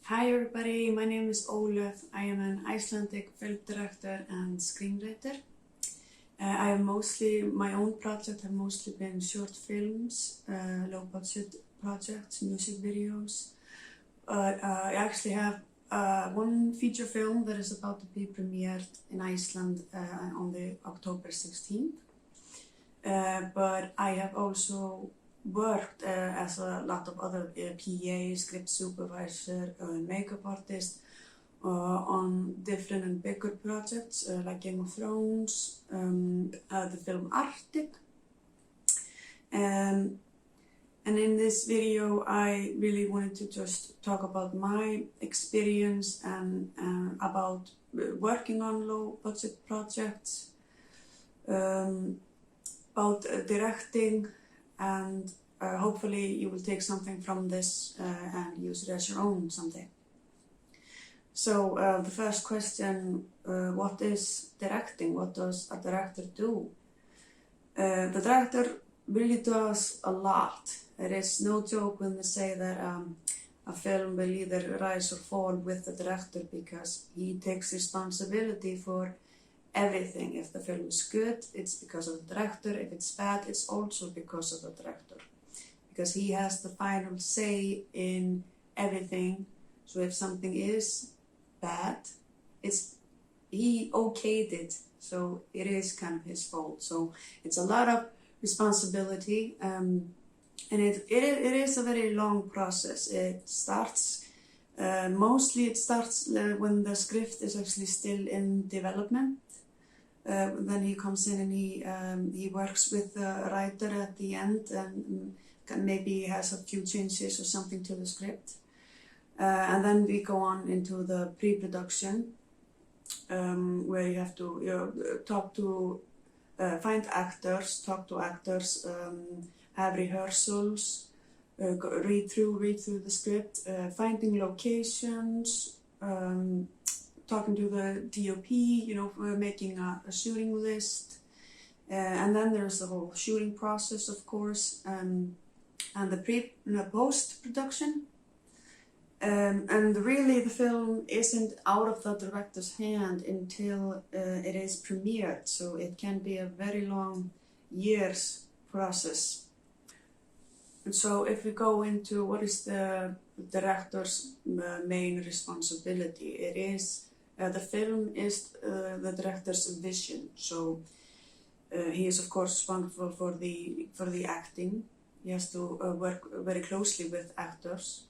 Hi everybody, my name is Ólöf. I am an Icelandic film director and screenwriter. My own projects have mostly been short films, low budget projects, music videos. I actually have one feature film that is about to be premiered in Iceland on the October 16th. But I have also worked as a lot of other PA, script supervisor, makeup artist on different and bigger projects like Game of Thrones, the film Arctic. And in this video I really wanted to just talk about my experience and about working on low budget projects, about directing, and hopefully you will take something from this and use it as your own someday. So the first question, what is directing? What does a director do? The director really does a lot. It is no joke when they say that a film will either rise or fall with the director, because he takes responsibility for everything. If the film is good, it's because of the director. If it's bad, it's also because of the director, because he has the final say in everything. So if something is bad, he okayed it, so it is kind of his fault. So it's a lot of responsibility, and it is a very long process. It starts mostly when the script is actually still in development. Then he comes in and he works with the writer at the end, and maybe has a few changes or something to the script. And then we go on into the pre-production, where you have to find actors, talk to actors, have rehearsals, read through the script, finding locations, talking to the DOP, making a shooting list. And then there's the whole shooting process, of course, and the post-production. And really the film isn't out of the director's hand until it is premiered, so it can be a very long years process. And so if we go into what is the director's main responsibility, it is the film is the director's vision. So he is of course responsible for the acting. He has to work very closely with actors.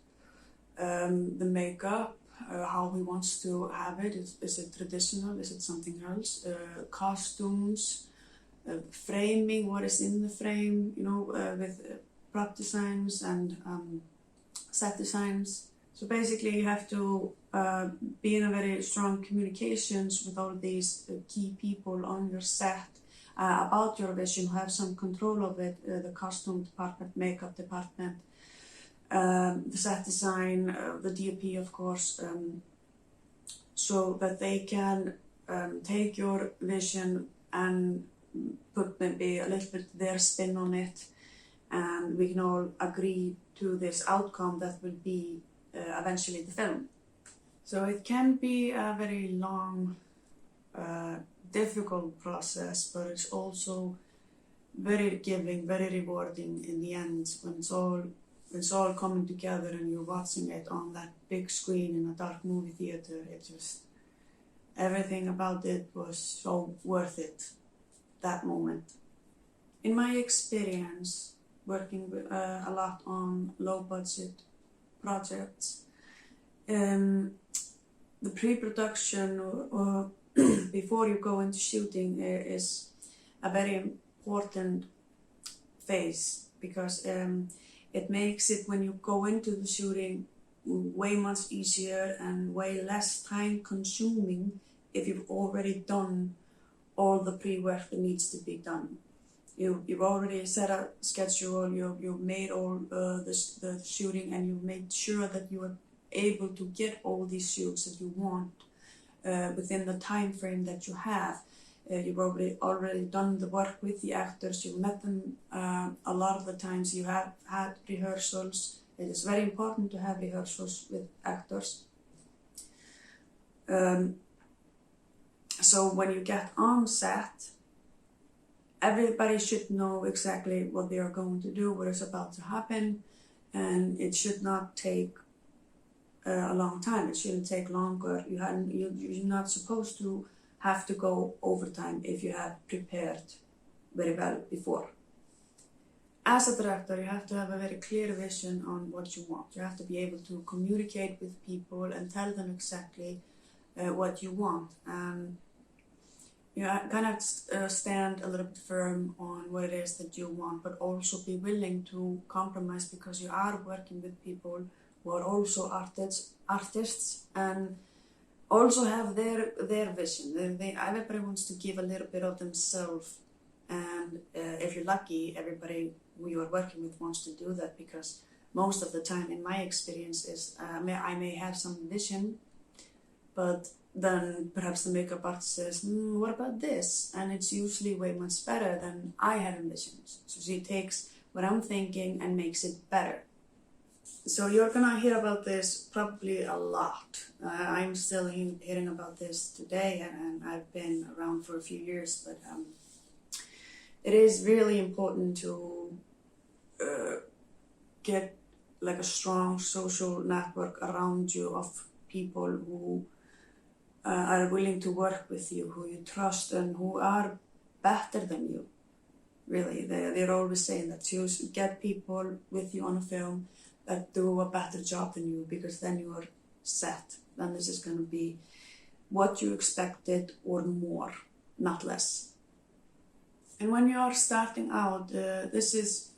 The makeup, how he wants to have it. Is it traditional? Is it something else? Costumes, framing, what is in the frame, with prop designs and set designs. So basically you have to be in a very strong communications with all these key people on your set about your vision, have some control of it, the costume department, makeup department, the set design, the DOP of course, so that they can take your vision and put maybe a little bit their spin on it, and we can all agree to this outcome that will be eventually the film. So it can be a very long, difficult process, but it's also very giving, very rewarding in the end when it's all coming together and you're watching it on that big screen in a dark movie theater. Everything about it was so worth it, that moment. In my experience, working a lot on low budget projects, the pre-production or before you go into shooting is a very important phase, because it makes it, when you go into the shooting, way much easier and way less time consuming if you've already done all the pre-work that needs to be done. You've already set a schedule, you've made all the shooting, and you've made sure that you are able to get all these shoots that you want within the time frame that you have. You've already done the work with the actors, you've met them a lot of the times, you have had rehearsals, It is very important to have rehearsals with actors. So when you get on set, everybody should know exactly what they are going to do, what is about to happen, and it should not take a long time. It shouldn't take longer. You're not supposed to have to go overtime if you have prepared very well before. As a director, you have to have a very clear vision on what you want. You have to be able to communicate with people and tell them exactly what you want. You kind of stand a little bit firm on what it is that you want, but also be willing to compromise, because you are working with people who are also artists and also have their vision. Everybody wants to give a little bit of themselves, and if you're lucky, everybody who you are working with wants to do that, because most of the time, in my experience, is I may have some vision, but then perhaps the makeup artist says, what about this? And it's usually way much better than I had envisioned. So she takes what I'm thinking and makes it better. So you're gonna hear about this probably a lot. I'm still hearing about this today, and I've been around for a few years, but it is really important to get like a strong social network around you of people who are willing to work with you, who you trust, and who are better than you. Really, they're always saying that you should get people with you on a film that do a better job than you, because then you are set. Then this is going to be what you expected or more, not less. And when you are starting out, this is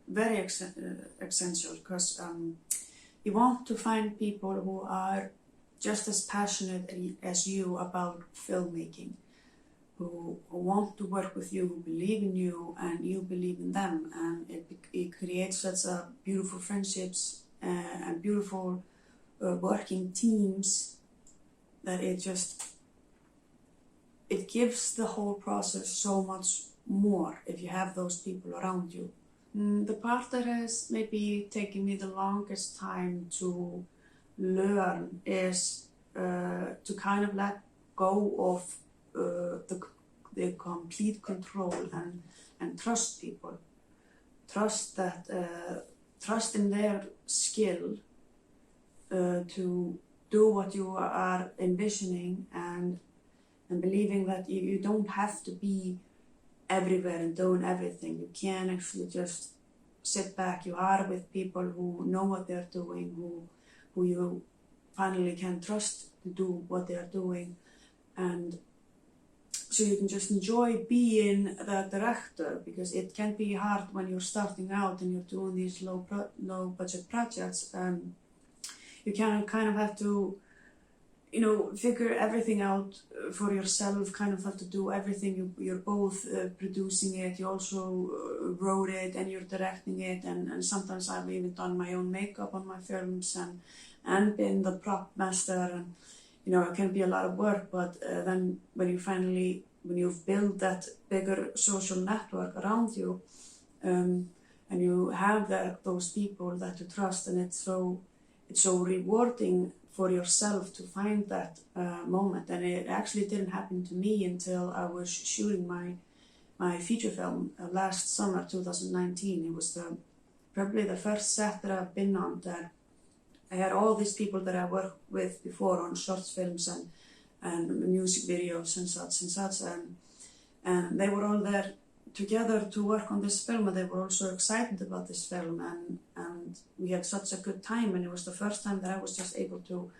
very essential, because you want to find people who are just as passionate as you about filmmaking, who want to work with you, who believe in you, and you believe in them. And it creates such a beautiful friendships and beautiful working teams that it gives the whole process so much more if you have those people around you. The part that has maybe taken me the longest time to learn is to kind of let go of the complete control and trust people. Trust in their skill to do what you are envisioning, and believing that you don't have to be everywhere and doing everything. You can actually just sit back. You are with people who know what they're doing, who you finally can trust to do what they're doing, and so you can just enjoy being the director, because it can be hard when you're starting out and you're doing these low budget projects. You kind of have to, figure everything out for yourself, kind of have to do everything. You're both producing it, you also wrote it, and you're directing it, and sometimes I've even done my own makeup on my films and been the prop master, and it can be a lot of work, but then when you've built that bigger social network around you, and you have those people that you trust, and it's so rewarding for yourself to find that moment. And it actually didn't happen to me until I was shooting my feature film last summer, 2019. It was probably the first set that I've been on that I had all these people that I worked with before on short films and music videos and such, and they were all there together to work on this film, and they were also excited about this film, and we had such a good time. And it was the first time that I was just able to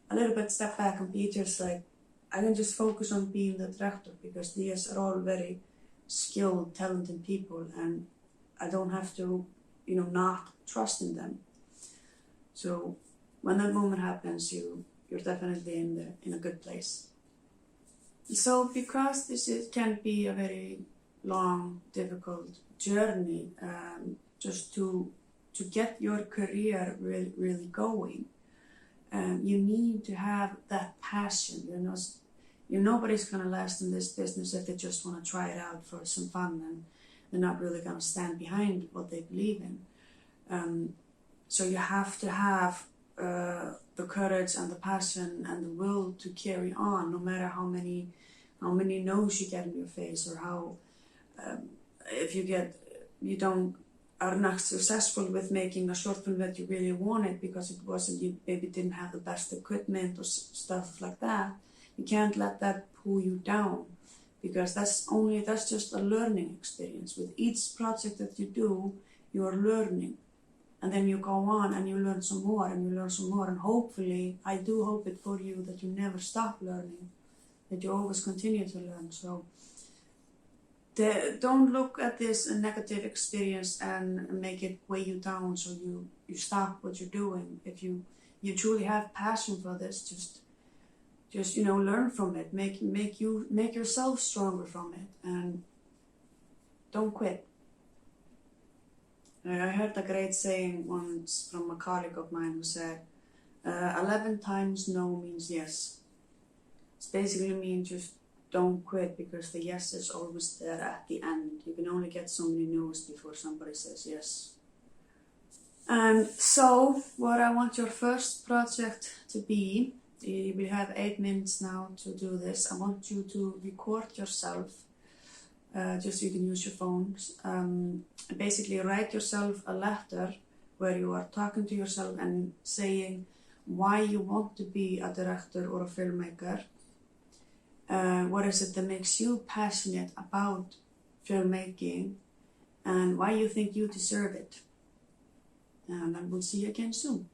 a little bit step back and be just like, I can just focus on being the director, because these are all very skilled, talented people, and I don't have to, not trust in them. So when that moment happens, you're definitely in a good place. So because this can be a very long, difficult journey, just to get your career really going, you need to have that passion. Nobody's gonna last in this business if they just want to try it out for some fun, and they're not really gonna stand behind what they believe in. So you have to have the courage and the passion and the will to carry on, no matter how many no's you get in your face, or how if you are not successful with making a short film that you really wanted because you maybe didn't have the best equipment or stuff like that. You can't let that pull you down, because that's just a learning experience. With each project that you do, you are learning. And then you go on and you learn some more and you learn some more. And hopefully, I do hope it for you that you never stop learning, that you always continue to learn. So don't look at this a negative experience and make it weigh you down so you stop what you're doing. If you truly have passion for this, just learn from it. Make yourself stronger from it, and don't quit. I heard a great saying once from a colleague of mine who said, 11 times no means yes. It basically means just don't quit, because the yes is always there at the end. You can only get so many no's before somebody says yes. And so, what I want your first project to be, you will have 8 minutes now to do this. I want you to record yourself, just so you can use your phones. Basically write yourself a letter where you are talking to yourself and saying why you want to be a director or a filmmaker. What is it that makes you passionate about filmmaking, and why you think you deserve it. And I will see you again soon.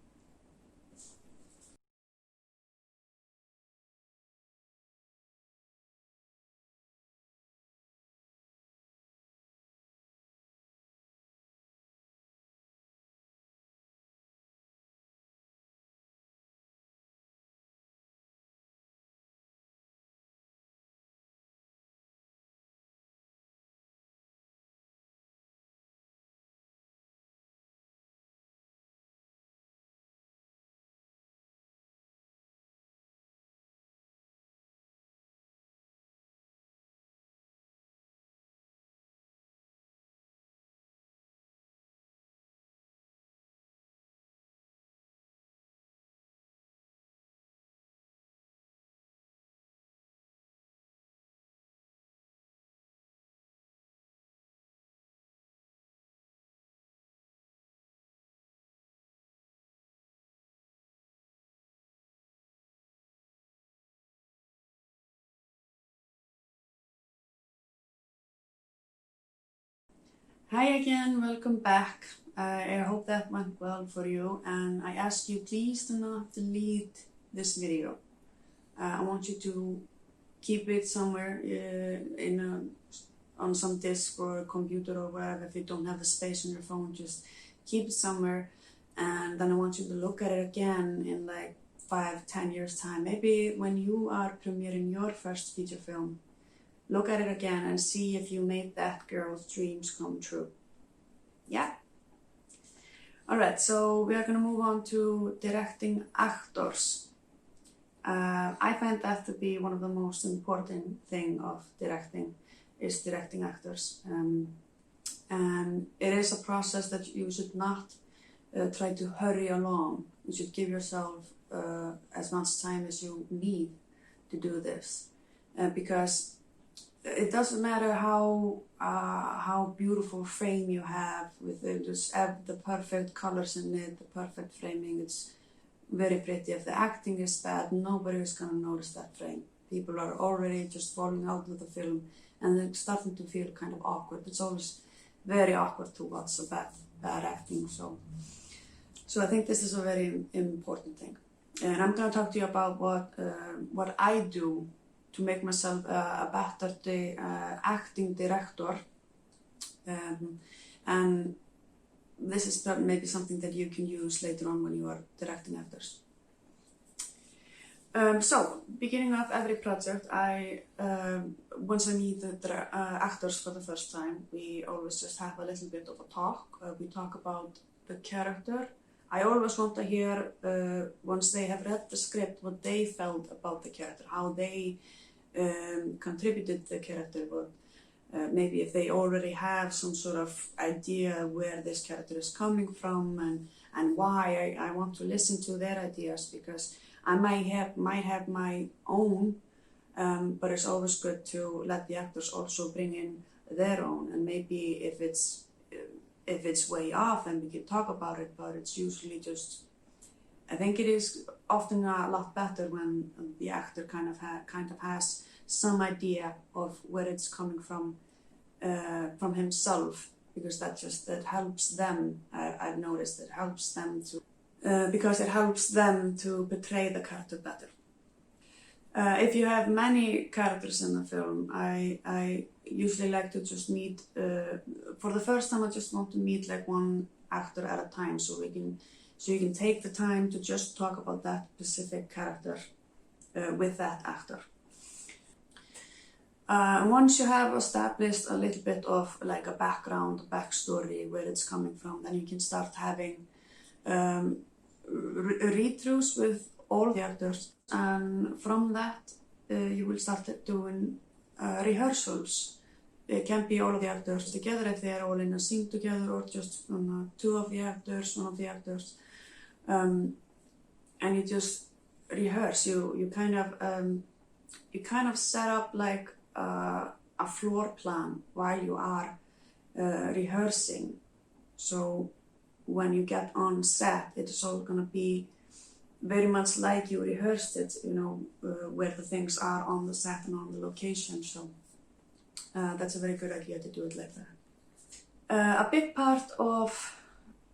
Hi again, welcome back. I hope that went well for you, and I ask you please do not delete this video. I want you to keep it somewhere on some disk or computer or wherever. If you don't have the space on your phone, just keep it somewhere, and then I want you to look at it again in like 5-10 years time. Maybe when you are premiering your first feature film, look at it again and see if you made that girl's dreams come true. Yeah? Alright, so we are going to move on to directing actors. I find that to be one of the most important thing of directing, is directing actors. And it is a process that you should not try to hurry along. You should give yourself as much time as you need to do this. Because it doesn't matter how beautiful frame you have with the perfect colors in it, the perfect framing. It's very pretty. If the acting is bad, nobody is going to notice that frame. People are already just falling out of the film and then starting to feel kind of awkward. It's always very awkward to watch a bad acting. So I think this is a very important thing. And I'm going to talk to you about what I do to make myself a better acting director. And this is maybe something that you can use later on when you are directing actors. So, beginning of every project, once I meet the actors for the first time, we always just have a little bit of a talk. We talk about the character. I always want to hear, once they have read the script, what they felt about the character, how they contributed the character, maybe if they already have some sort of idea where this character is coming from and why, I want to listen to their ideas, because I might have my own, but it's always good to let the actors also bring in their own, and maybe if it's way off, then we can talk about it, but it's usually just, I think it is often a lot better when the actor kind of has some idea of where it's coming from himself, because that helps them. I've noticed it helps them to, because it helps them to portray the character better. If you have many characters in the film, I usually like to just meet, for the first time I just want to meet like one actor at a time, so you can take the time to just talk about that specific character with that actor. Once you have established a little bit of like a background, a backstory, where it's coming from, then you can start having read-throughs with all the actors, and from that you will start doing rehearsals. It can be all of the actors together if they are all in a scene together, or just two of the actors, one of the actors, and you just rehearse. You kind of set up like a floor plan while you are rehearsing. So when you get on set, it is all going to be very much like you rehearsed it, where the things are on the set and on the location. So that's a very good idea to do it like that. A big part of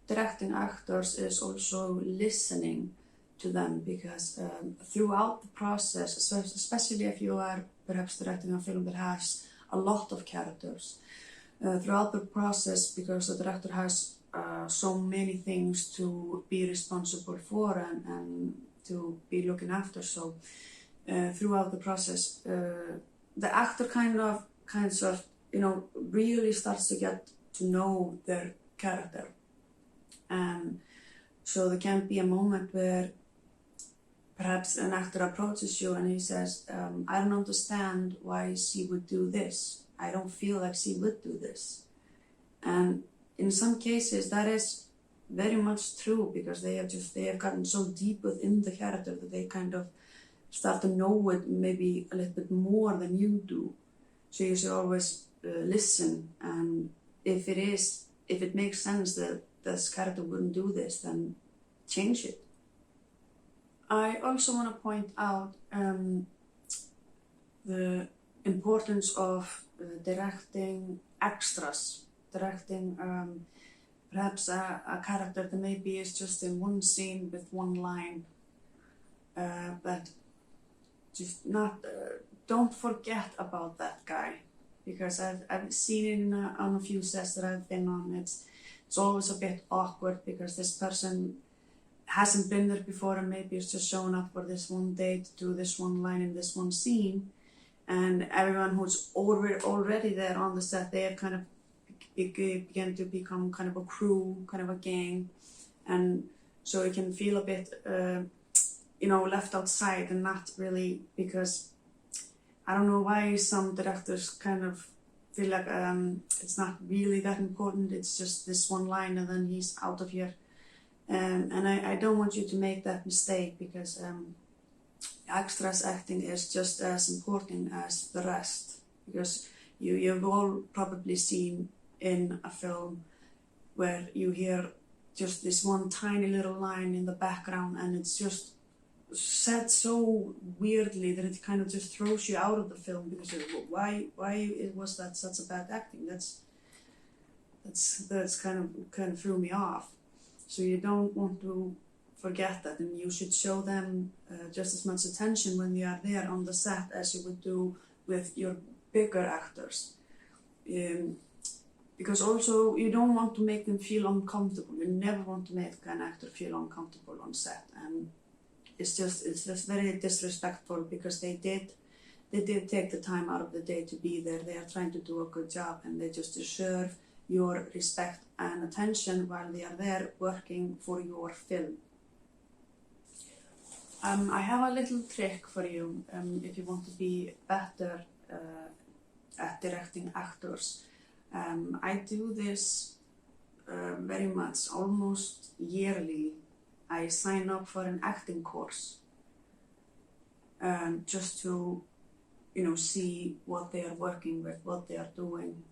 directing actors is also listening to them, because throughout the process, especially if you are perhaps directing a film that has a lot of characters, throughout the process, because the director has so many things to be responsible for and to be looking after, so throughout the process, the actor kind of really starts to get to know their character. And so there can be a moment where perhaps an actor approaches you and he says, I don't understand why she would do this. I don't feel like she would do this. And in some cases that is very much true, because they have gotten so deep within the character that they kind of start to know it maybe a little bit more than you do. So you should always listen, and if it makes sense that this character wouldn't do this, then change it. I also want to point out the importance of directing extras, directing perhaps a character that maybe is just in one scene with one line, but just not, don't forget about that guy, because I've seen it on a few sets that I've been on. It's always a bit awkward because this person hasn't been there before and maybe it's just showing up for this one day to do this one line in this one scene, and everyone who's already there on the set, they have kind of began to become kind of a crew, kind of a gang, and so it can feel a bit left outside, and not really, because I don't know why some directors kind of feel like it's not really that important, it's just this one line and then he's out of here. And I don't want you to make that mistake, because extras acting is just as important as the rest, because you've all probably seen in a film where you hear just this one tiny little line in the background, and it's just said so weirdly that it kind of just throws you out of the film, because why was that such a bad acting? That's kind of threw me off. So you don't want to forget that, and you should show them just as much attention when you are there on the set as you would do with your bigger actors. Because also you don't want to make them feel uncomfortable. You never want to make an actor feel uncomfortable on set, and it's just very disrespectful, because they did take the time out of the day to be there. They are trying to do a good job, and they just deserve your respect and attention while they are there working for your film. I have a little trick for you if you want to be better at directing actors. I do this very much, almost yearly. I sign up for an acting course just to, see what they are working with, what they are doing,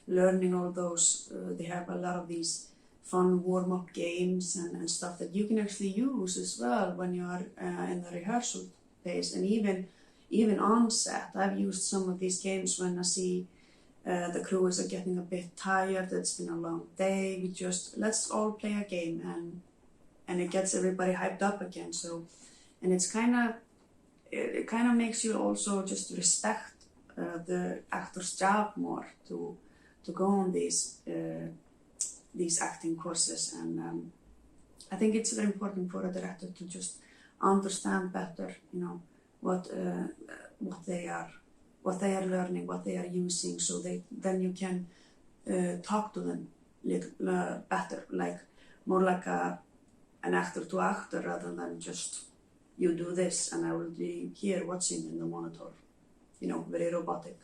learning all those. They have a lot of these fun warm-up games and stuff that you can actually use as well when you are in the rehearsal phase, and even on set. I've used some of these games when I see the crew is getting a bit tired. It's been a long day. Let's all play a game, and it gets everybody hyped up again. So, and it kind of makes you also just respect the actor's job more to go on these acting courses. And I think it's very important for a director to just understand better, what they are learning, what they are using, so then you can talk to them little better, more like an actor to actor, rather than just you do this and I will be here watching in the monitor, very robotic.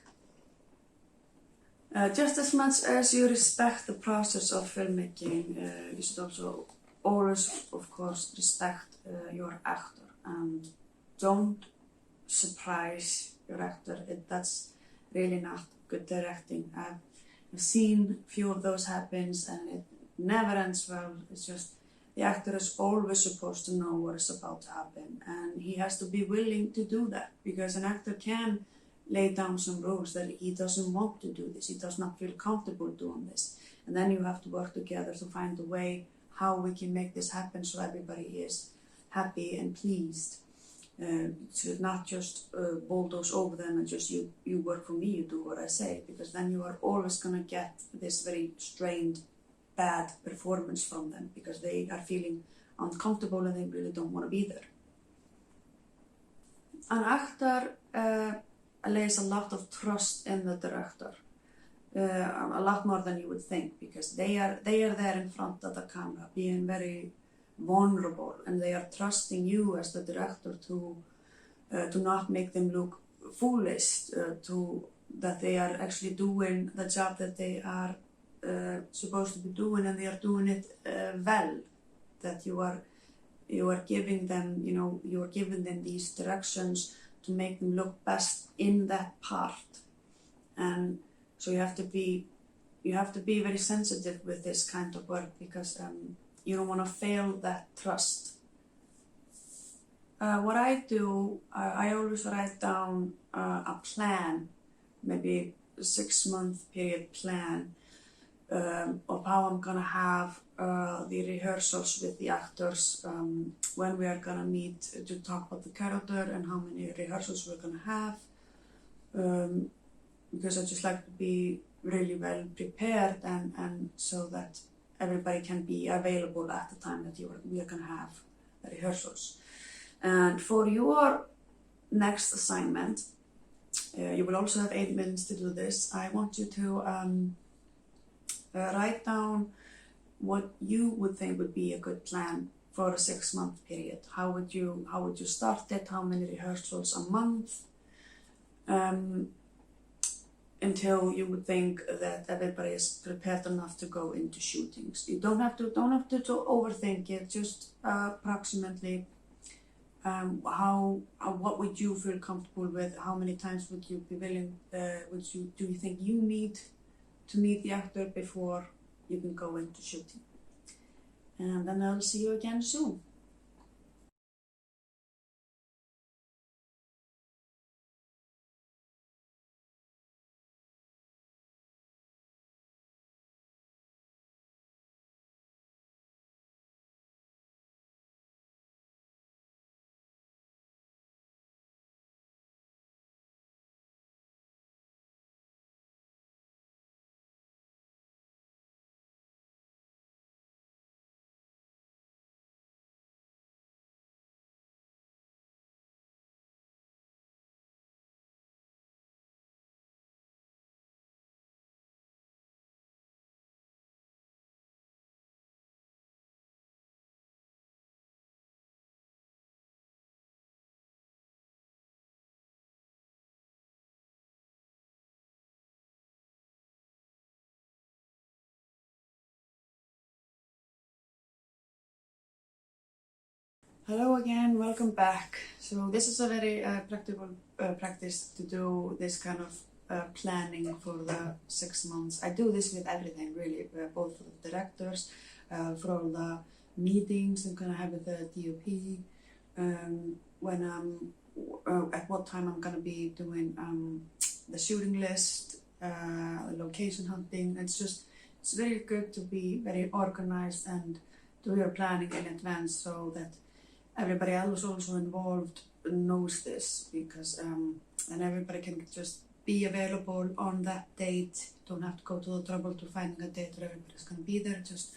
Just as much as you respect the process of filmmaking, you should also always, of course, respect your actor, and don't surprise your actor. That's really not good directing. I've seen a few of those happens, and it never ends well. It's just the actor is always supposed to know what is about to happen, and he has to be willing to do that, because an actor can lay down some rules that he doesn't want to do this, he does not feel comfortable doing this, and then you have to work together to find a way how we can make this happen so everybody is happy and pleased. To not just bulldoze over them and just you work for me, you do what I say, because then you are always going to get this very strained, bad performance from them, because they are feeling uncomfortable and they really don't want to be there. An actor lays a lot of trust in the director, a lot more than you would think, because they are there in front of the camera, being very vulnerable, and they are trusting you as the director to not make them look foolish, that they are actually doing the job that they are supposed to be doing, and they are doing it well. That you are giving them, you are giving them these directions to make them look best in that part, and so you have to be very sensitive with this kind of work, because you don't want to fail that trust. What I do, I always write down a plan, maybe a 6-month period plan of how I'm gonna have the rehearsals with the actors, when we are gonna meet to talk about the character, and how many rehearsals we're gonna have, because I just like to be really well prepared, and so that everybody can be available at the time that we are gonna have the rehearsals. And for your next assignment, you will also have 8 minutes to do this. I want you to write down what you would think would be a good plan for a 6-month period. How would you start it? How many rehearsals a month? Until you would think that everybody is prepared enough to go into shootings. You don't have to overthink it. Just approximately what would you feel comfortable with? How many times would you be willing? Do you think you need to meet the actor before you can go into shooting? And then I'll see you again soon. Hello again, welcome back. So this is a very practical practice to do this kind of planning for the 6 months. I do this with everything really, both for the directors, for all the meetings I'm gonna have with the DOP, when I'm, at what time I'm gonna be doing the shooting list, the location hunting. It's very good to be very organized and do your planning in advance so that everybody else also involved knows this, because and everybody can just be available on that date. Don't have to go to the trouble to finding a date where everybody's gonna be there. Just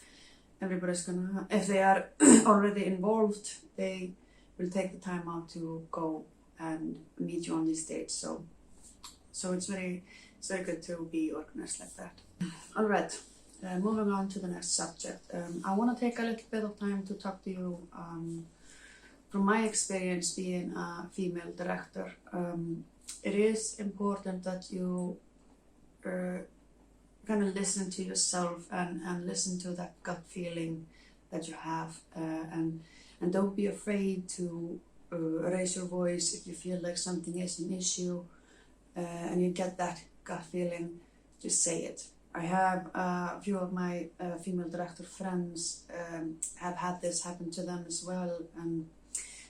everybody's gonna, if they are already involved, they will take the time out to go and meet you on these dates. So it's very good to be organized like that. All right. Moving on to the next subject. I want to take a little bit of time to talk to you from my experience being a female director. It is important that you kind of listen to yourself and listen to that gut feeling that you have, and don't be afraid to raise your voice if you feel like something is an issue, and you get that gut feeling, just say it. I have a few of my female director friends have had this happen to them as well, and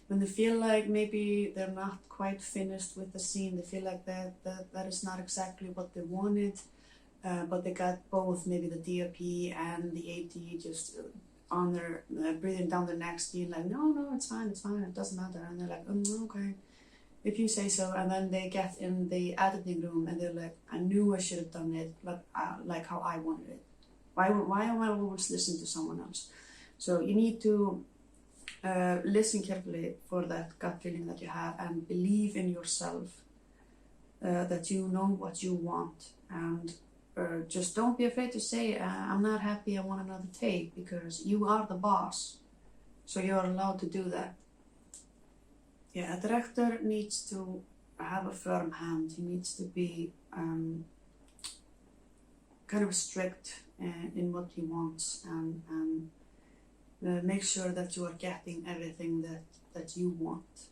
when they feel like maybe they're not quite finished with the scene, they feel like that is not exactly what they wanted, but they got both, maybe the DOP and the AD just on their, breathing down their necks, being like, no, it's fine, it doesn't matter. And they're like, okay, if you say so. And then they get in the editing room and they're like, I knew I should have done it, but like how I wanted it. Why am I always listening to someone else? So you need to listen carefully for that gut feeling that you have, and believe in yourself, that you know what you want, and just don't be afraid to say, I'm not happy, I want another take, because you are the boss, so you're allowed to do that. Yeah, a director needs to have a firm hand. He needs to be kind of strict in what he wants, and make sure that you are getting everything that you want.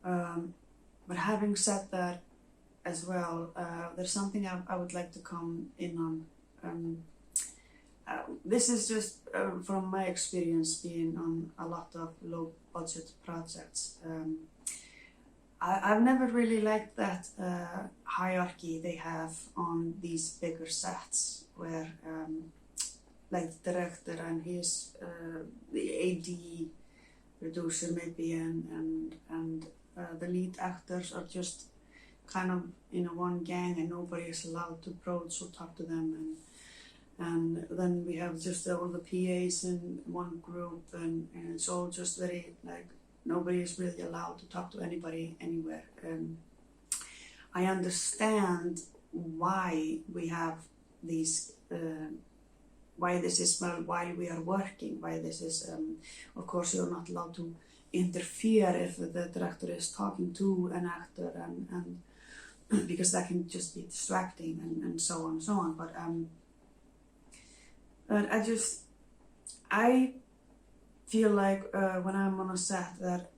But having said that as well, there's something I would like to come in on. This is just from my experience being on a lot of low budget projects. I've never really liked that hierarchy they have on these bigger sets, where like the director and his the AD, producer maybe, and the lead actors are just kind of in a one gang, and nobody is allowed to approach or talk to them, and then we have just all the PAs in one group, and it's all just very like nobody is really allowed to talk to anybody anywhere. I understand why we have these why this is, well, while we are working, why this is, of course you're not allowed to interfere if the director is talking to an actor, and because that can just be distracting, and so on and so on. But I feel like when I'm on a set that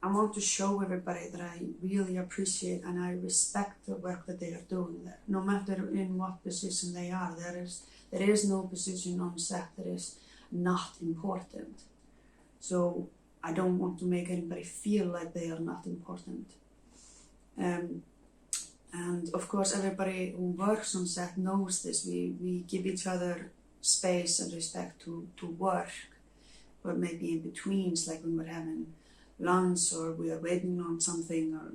I want to show everybody that I really appreciate and I respect the work that they are doing there, no matter in what position they are. There is no position on set that is not important. So I don't want to make anybody feel like they are not important. And of course everybody who works on set knows this. We give each other space and respect to work, but maybe in betweens, like when we're having lunch or we are waiting on something, or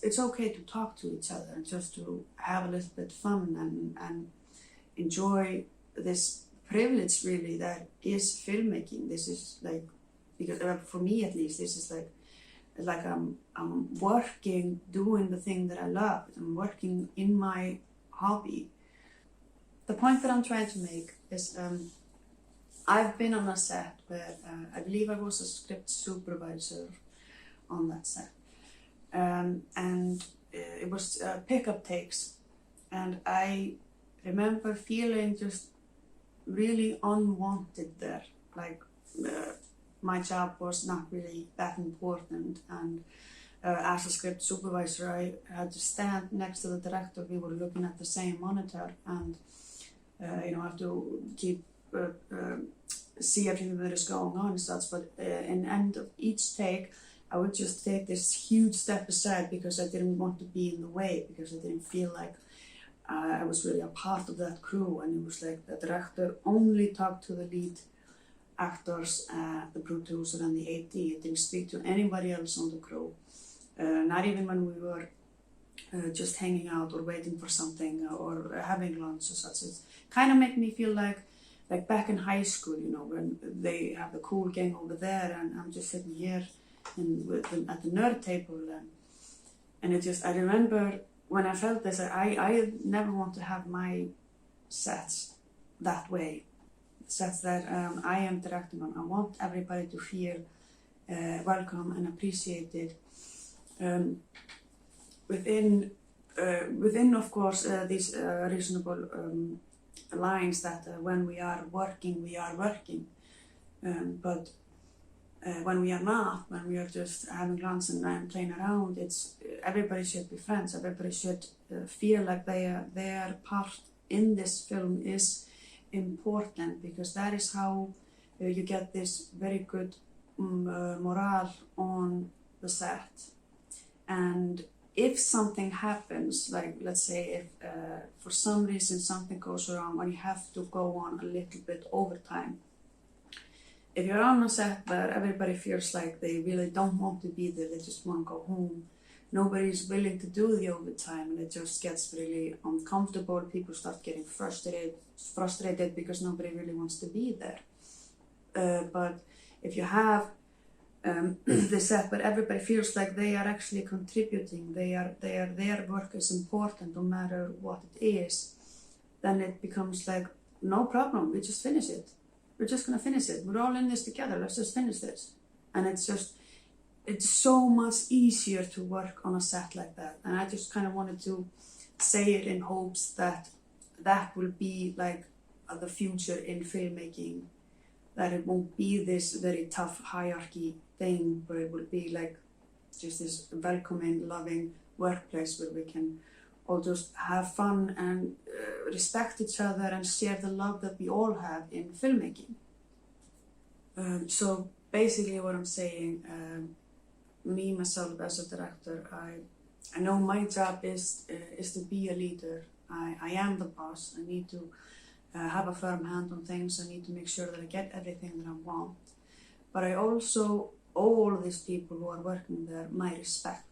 it's okay to talk to each other and just to have a little bit fun and enjoy this privilege really that is filmmaking. This is like, because for me at least, this is like I'm working, doing the thing that I love. I'm working in my hobby. The point that I'm trying to make is I've been on a set where I believe I was a script supervisor on that set, and it was pickup takes, and I remember feeling just really unwanted there. Like my job was not really that important, and as a script supervisor, I had to stand next to the director. We were looking at the same monitor, and have to keep see everything that is going on and such. But in the end of each take, I would just take this huge step aside because I didn't want to be in the way, because I didn't feel like I was really a part of that crew. And it was like the director only talked to the lead actors, the producer and the AD. It didn't speak to anybody else on the crew. Not even when we were just hanging out or waiting for something or having lunch or such. It kind of made me feel like back in high school, when they have the cool gang over there and I'm just sitting here at the nerd table. And it just, I remember when I felt this, I never want to have my sets that way. Sets that I am directing on. I want everybody to feel welcome and appreciated. Within of course these reasonable lines that when we are working, we are working, but when we are not, when we are just having lunch and playing around, it's everybody should be friends. Everybody should feel like their part in this film is important, because that is how you get this very good morale on the set. And if something happens, like let's say if for some reason something goes wrong and you have to go on a little bit overtime, if you're on a set where everybody feels like they really don't want to be there, they just want to go home, nobody's willing to do the overtime, and it just gets really uncomfortable. People start getting frustrated because nobody really wants to be there. But if you have the set, but everybody feels like they are actually contributing, their work is important no matter what it is, then it becomes like, no problem, we just finish it. We're just gonna finish it. We're all in this together, let's just finish this. And it's so much easier to work on a set like that. And I just kind of wanted to say it in hopes that that will be like the future in filmmaking, that it won't be this very tough hierarchy thing, but it will be like just this welcoming, loving workplace where we can all just have fun and respect each other and share the love that we all have in filmmaking. So basically what I'm saying, me, myself as a director, I know my job is to be a leader. I am the boss. I need to have a firm hand on things. I need to make sure that I get everything that I want. But I also owe all these people who are working there my respect.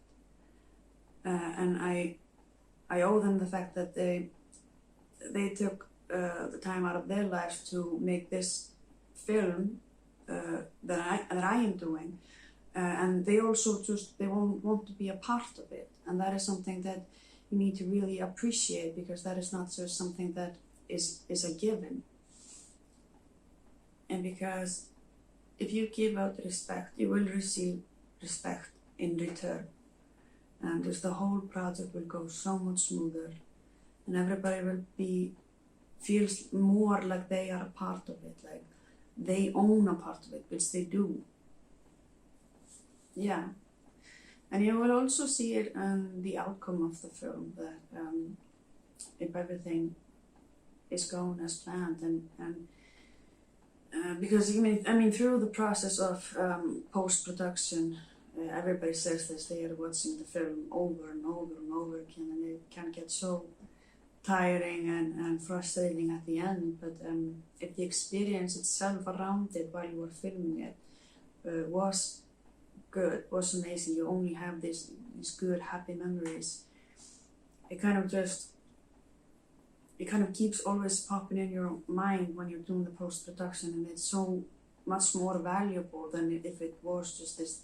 And I owe them the fact that they took the time out of their lives to make this film that I am doing. And they also they want to be a part of it. And that is something that you need to really appreciate, because that is not just something that is a given. And because if you give out respect, you will receive respect in return. And just the whole project will go so much smoother, and everybody will feels more like they are a part of it, like they own a part of it, which they do. Yeah. And you will also see it in the outcome of the film, that if everything is going as planned, and because I mean through the process of post-production, everybody says this, they are watching the film over and over and over again, and it can get so tiring and frustrating at the end. But if the experience itself around it while you were filming it was good, was amazing, you only have these good, happy memories, it kind of keeps always popping in your mind when you're doing the post-production, and it's so much more valuable than if it was just this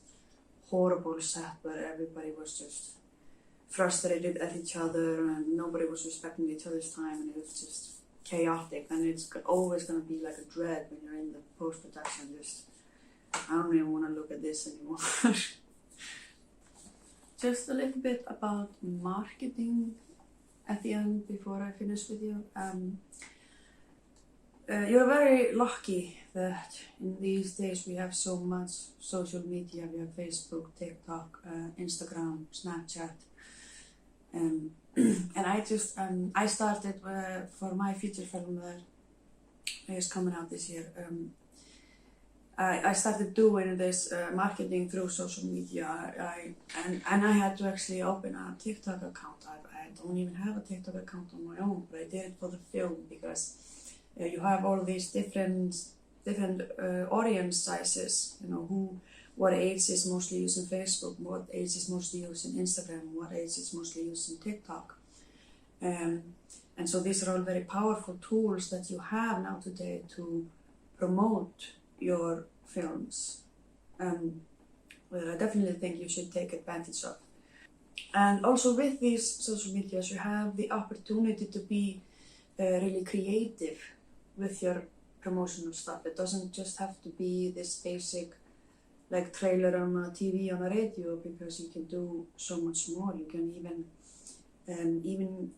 horrible set where everybody was just frustrated at each other and nobody was respecting each other's time, and it was just chaotic. And it's always going to be like a dread when you're in the post-production, just, I don't even want to look at this anymore. Just a little bit about marketing at the end before I finish with you. You're very lucky that in these days we have so much social media. We have Facebook, TikTok, Instagram, Snapchat. And I started for my feature film that is coming out this year. I started doing this marketing through social media. And I had to actually open a TikTok account. I don't even have a TikTok account on my own, but I did it for the film because you have all these different audience sizes. You know, what age is mostly using Facebook, what age is mostly using Instagram, what age is mostly using TikTok. And so these are all very powerful tools that you have now today to promote your films. Well, I definitely think you should take advantage of. And also with these social medias, you have the opportunity to be really creative with your promotional stuff. It doesn't just have to be this basic like trailer on a TV, on a radio, because you can do so much more. You can even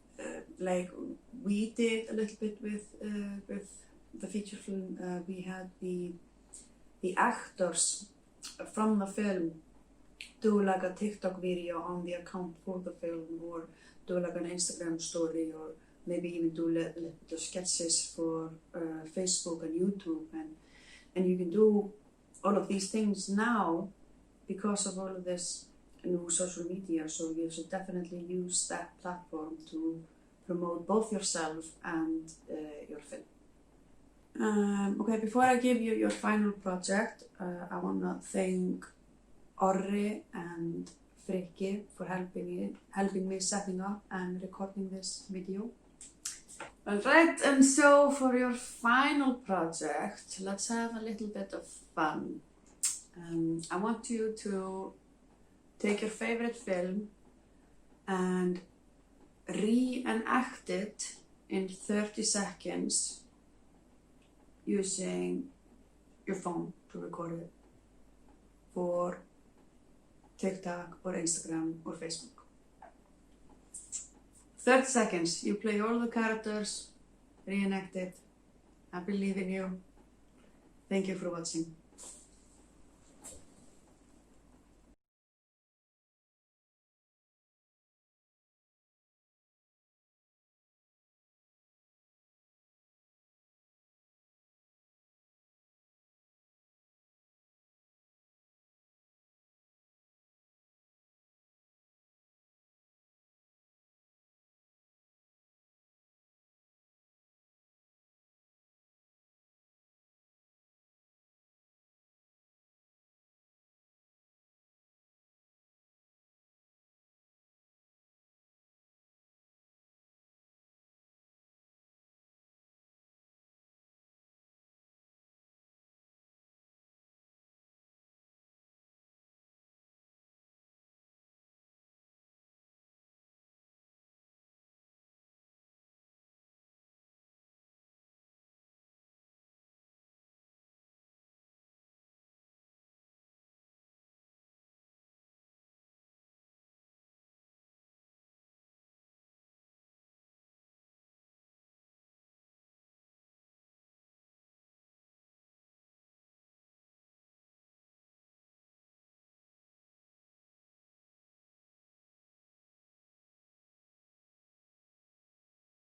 like we did a little bit with the feature film. We had the actors from the film do like a TikTok video on the account for the film, or do like an Instagram story, or maybe even do little sketches for Facebook and YouTube, and you can do all of these things now because of all of this new social media. So you should definitely use that platform to promote both yourself and your film. Okay, before I give you your final project, I want to thank Orri and Frikki for helping me setting up and recording this video. Alright, and so for your final project, let's have a little bit of fun. I want you to take your favorite film and re-enact it in 30 seconds using your phone to record it for TikTok or Instagram or Facebook. 30 seconds, you play all the characters, re-enact it. I believe in you. Thank you for watching.